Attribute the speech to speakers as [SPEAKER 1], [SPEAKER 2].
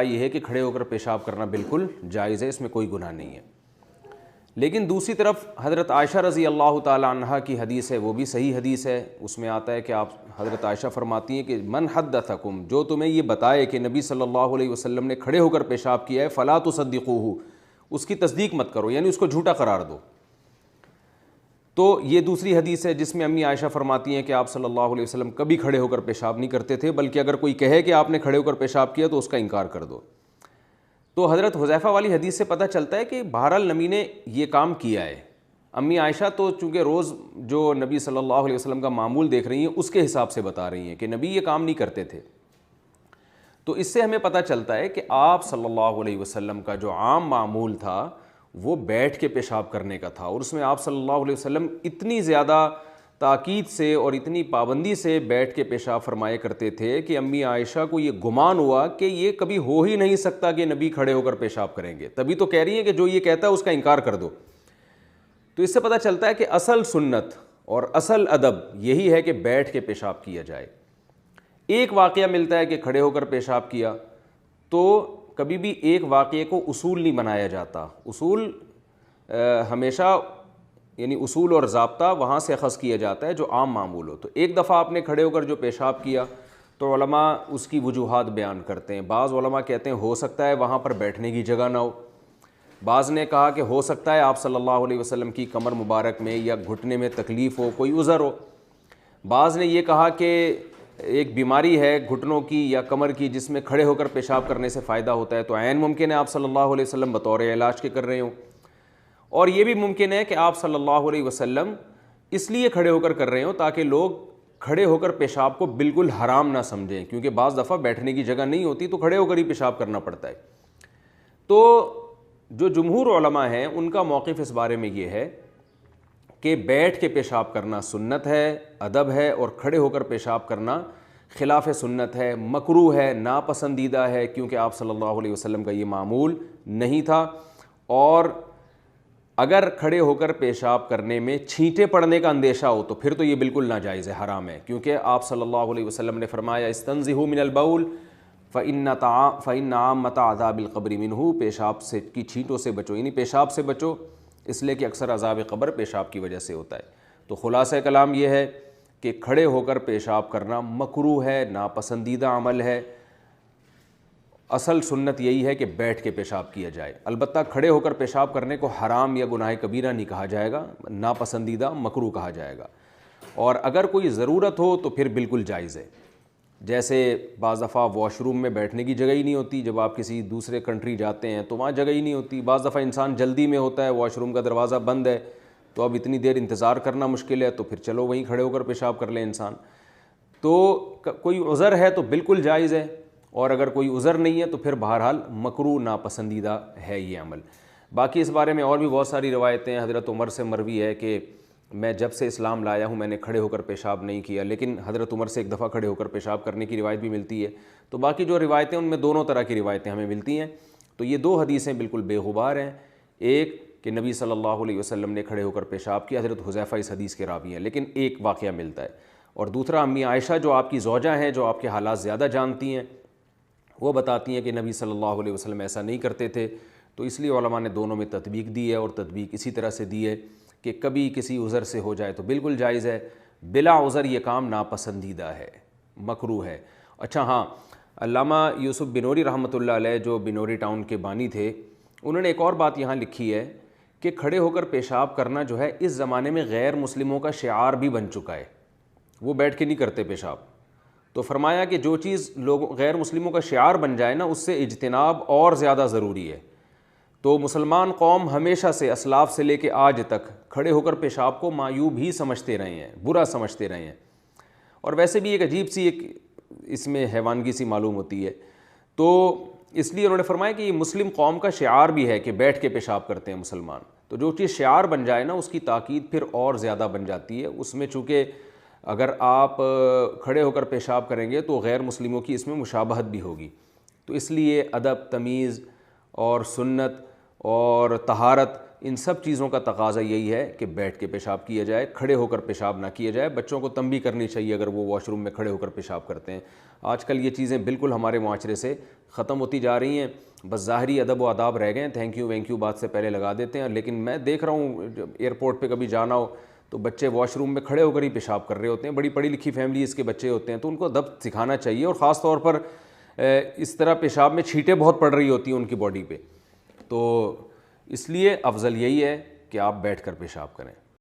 [SPEAKER 1] یہ ہے کہ کھڑے ہو کر پیشاب کرنا بالکل جائز ہے، اس میں کوئی گناہ نہیں ہے۔ لیکن دوسری طرف حضرت عائشہ رضی اللہ تعالی عنہا کی حدیث ہے، وہ بھی صحیح حدیث ہے، اس میں آتا ہے کہ آپ حضرت عائشہ فرماتی ہیں کہ من حدثکم، جو تمہیں یہ بتائے کہ نبی صلی اللہ علیہ وسلم نے کھڑے ہو کر پیشاب کیا ہے، فلا تصدقوہ، اس کی تصدیق مت کرو، یعنی اس کو جھوٹا قرار دو۔ تو یہ دوسری حدیث ہے جس میں امی عائشہ فرماتی ہیں کہ آپ صلی اللہ علیہ وسلم کبھی کھڑے ہو کر پیشاب نہیں کرتے تھے، بلکہ اگر کوئی کہے کہ آپ نے کھڑے ہو کر پیشاب کیا تو اس کا انکار کر دو۔ تو حضرت حذیفہ والی حدیث سے پتہ چلتا ہے کہ بہرحال نبی نے یہ کام کیا ہے۔ امی عائشہ تو چونکہ روز جو نبی صلی اللہ علیہ وسلم کا معمول دیکھ رہی ہیں اس کے حساب سے بتا رہی ہیں کہ نبی یہ کام نہیں کرتے تھے۔ تو اس سے ہمیں پتہ چلتا ہے کہ آپ صلی اللہ علیہ وسلم کا جو عام معمول تھا وہ بیٹھ کے پیشاب کرنے کا تھا، اور اس میں آپ صلی اللہ علیہ وسلم اتنی زیادہ تاکید سے اور اتنی پابندی سے بیٹھ کے پیشاب فرمایا کرتے تھے کہ امی عائشہ کو یہ گمان ہوا کہ یہ کبھی ہو ہی نہیں سکتا کہ نبی کھڑے ہو کر پیشاب کریں گے، تبھی تو کہہ رہی ہیں کہ جو یہ کہتا ہے اس کا انکار کر دو۔ تو اس سے پتہ چلتا ہے کہ اصل سنت اور اصل ادب یہی ہے کہ بیٹھ کے پیشاب کیا جائے۔ ایک واقعہ ملتا ہے کہ کھڑے ہو کر پیشاب کیا، تو کبھی بھی ایک واقعے کو اصول نہیں بنایا جاتا۔ اصول ہمیشہ یعنی اصول اور ضابطہ وہاں سے اخذ کیا جاتا ہے جو عام معمول ہو۔ تو ایک دفعہ آپ نے کھڑے ہو کر جو پیشاب کیا تو علماء اس کی وجوہات بیان کرتے ہیں۔ بعض علماء کہتے ہیں ہو سکتا ہے وہاں پر بیٹھنے کی جگہ نہ ہو، بعض نے کہا کہ ہو سکتا ہے آپ صلی اللہ علیہ وسلم کی کمر مبارک میں یا گھٹنے میں تکلیف ہو، کوئی عذر ہو، بعض نے یہ کہا کہ ایک بیماری ہے گھٹنوں کی یا کمر کی جس میں کھڑے ہو کر پیشاب کرنے سے فائدہ ہوتا ہے، تو عین ممکن ہے آپ صلی اللہ علیہ وسلم بطور علاج کے کر رہے ہوں، اور یہ بھی ممکن ہے کہ آپ صلی اللہ علیہ وسلم اس لیے کھڑے ہو کر کر رہے ہوں تاکہ لوگ کھڑے ہو کر پیشاب کو بالکل حرام نہ سمجھیں، کیونکہ بعض دفعہ بیٹھنے کی جگہ نہیں ہوتی تو کھڑے ہو کر ہی پیشاب کرنا پڑتا ہے۔ تو جو جمہور علماء ہیں ان کا موقف اس بارے میں یہ ہے کہ بیٹھ کے پیشاب کرنا سنت ہے، ادب ہے، اور کھڑے ہو کر پیشاب کرنا خلاف سنت ہے، مکروہ ہے، ناپسندیدہ ہے، کیونکہ آپ صلی اللہ علیہ وسلم کا یہ معمول نہیں تھا۔ اور اگر کھڑے ہو کر پیشاب کرنے میں چھینٹے پڑنے کا اندیشہ ہو تو پھر تو یہ بالکل ناجائز ہے، حرام ہے، کیونکہ آپ صلی اللہ علیہ وسلم نے فرمایا استنزہوا من البول فإن عامۃ عذاب القبر منہ، پیشاب سے کی چھینٹوں سے بچو، یعنی پیشاب سے بچو، اس لیے کہ اکثر عذاب قبر پیشاب کی وجہ سے ہوتا ہے۔ تو خلاصہ کلام یہ ہے کہ کھڑے ہو کر پیشاب کرنا مکروہ ہے، ناپسندیدہ عمل ہے، اصل سنت یہی ہے کہ بیٹھ کے پیشاب کیا جائے۔ البتہ کھڑے ہو کر پیشاب کرنے کو حرام یا گناہ کبیرہ نہیں کہا جائے گا، ناپسندیدہ مکروہ کہا جائے گا، اور اگر کوئی ضرورت ہو تو پھر بالکل جائز ہے۔ جیسے بعض دفعہ واش روم میں بیٹھنے کی جگہ ہی نہیں ہوتی، جب آپ کسی دوسرے کنٹری جاتے ہیں تو وہاں جگہ ہی نہیں ہوتی، بعض دفعہ انسان جلدی میں ہوتا ہے، واش روم کا دروازہ بند ہے تو اب اتنی دیر انتظار کرنا مشکل ہے، تو پھر چلو وہیں کھڑے ہو کر پیشاب کر لیں انسان۔ تو کوئی عذر ہے تو بالکل جائز ہے، اور اگر کوئی عذر نہیں ہے تو پھر بہرحال مکروہ ناپسندیدہ ہے یہ عمل۔ باقی اس بارے میں اور بھی بہت ساری روایتیں ہیں۔ حضرت عمر سے مروی ہے کہ میں جب سے اسلام لایا ہوں میں نے کھڑے ہو کر پیشاب نہیں کیا، لیکن حضرت عمر سے ایک دفعہ کھڑے ہو کر پیشاب کرنے کی روایت بھی ملتی ہے۔ تو باقی جو روایتیں ان میں دونوں طرح کی روایتیں ہمیں ملتی ہیں۔ تو یہ دو حدیثیں بالکل بے غبار ہیں، ایک کہ نبی صلی اللہ علیہ وسلم نے کھڑے ہو کر پیشاب کیا، حضرت حذیفہ اس حدیث کے راوی ہیں، لیکن ایک واقعہ ملتا ہے، اور دوسرا امی عائشہ جو آپ کی زوجہ ہیں، جو آپ کے حالات زیادہ جانتی ہیں، وہ بتاتی ہیں کہ نبی صلی اللہ علیہ وسلم ایسا نہیں کرتے تھے۔ تو اس لیے علماء نے دونوں میں تطبیق دی ہے، اور تطبیق اسی طرح سے دی ہے کہ کبھی کسی عذر سے ہو جائے تو بالکل جائز ہے، بلا عذر یہ کام ناپسندیدہ ہے، مکروہ ہے۔ اچھا ہاں، علامہ یوسف بنوری رحمۃ اللہ علیہ جو بنوری ٹاؤن کے بانی تھے، انہوں نے ایک اور بات یہاں لکھی ہے کہ کھڑے ہو کر پیشاب کرنا جو ہے اس زمانے میں غیر مسلموں کا شعار بھی بن چکا ہے، وہ بیٹھ کے نہیں کرتے پیشاب۔ تو فرمایا کہ جو چیز غیر مسلموں کا شعار بن جائے نا، اس سے اجتناب اور زیادہ ضروری ہے۔ تو مسلمان قوم ہمیشہ سے اسلاف سے لے کے آج تک کھڑے ہو کر پیشاب کو معیوب ہی سمجھتے رہے ہیں، برا سمجھتے رہے ہیں، اور ویسے بھی ایک عجیب سی ایک اس میں حیوانگی سی معلوم ہوتی ہے۔ تو اس لیے انہوں نے فرمایا کہ یہ مسلم قوم کا شعار بھی ہے کہ بیٹھ کے پیشاب کرتے ہیں مسلمان۔ تو جو چیز شعار بن جائے نا، اس کی تاکید پھر اور زیادہ بن جاتی ہے۔ اس میں چونکہ اگر آپ کھڑے ہو کر پیشاب کریں گے تو غیر مسلموں کی اس میں مشابہت بھی ہوگی۔ تو اس لیے ادب، تمیز اور سنت اور طہارت ان سب چیزوں کا تقاضا یہی ہے کہ بیٹھ کے پیشاب کیا جائے, کھڑے ہو کر پیشاب نہ کیا جائے. بچوں کو تنبیہ کرنی چاہیے اگر وہ واش روم میں کھڑے ہو کر پیشاب کرتے ہیں. آج کل یہ چیزیں بالکل ہمارے معاشرے سے ختم ہوتی جا رہی ہیں, بس ظاہری ادب و آداب رہ گئے ہیں, تھینک یو بات سے پہلے لگا دیتے ہیں. لیکن میں دیکھ رہا ہوں ایئرپورٹ پہ کبھی جانا ہو تو بچے واش روم میں کھڑے ہو کر ہی پیشاب کر رہے ہوتے ہیں. بڑی پڑھی لکھی فیملیز کے بچے ہوتے ہیں, تو ان کو ادب سکھانا چاہیے. اور خاص طور پر اس طرح پیشاب میں چھینٹیں بہت پڑ رہی ہوتی ہیں ان کی باڈی پہ, تو اس لیے افضل یہی ہے کہ آپ بیٹھ کر پیشاب کریں.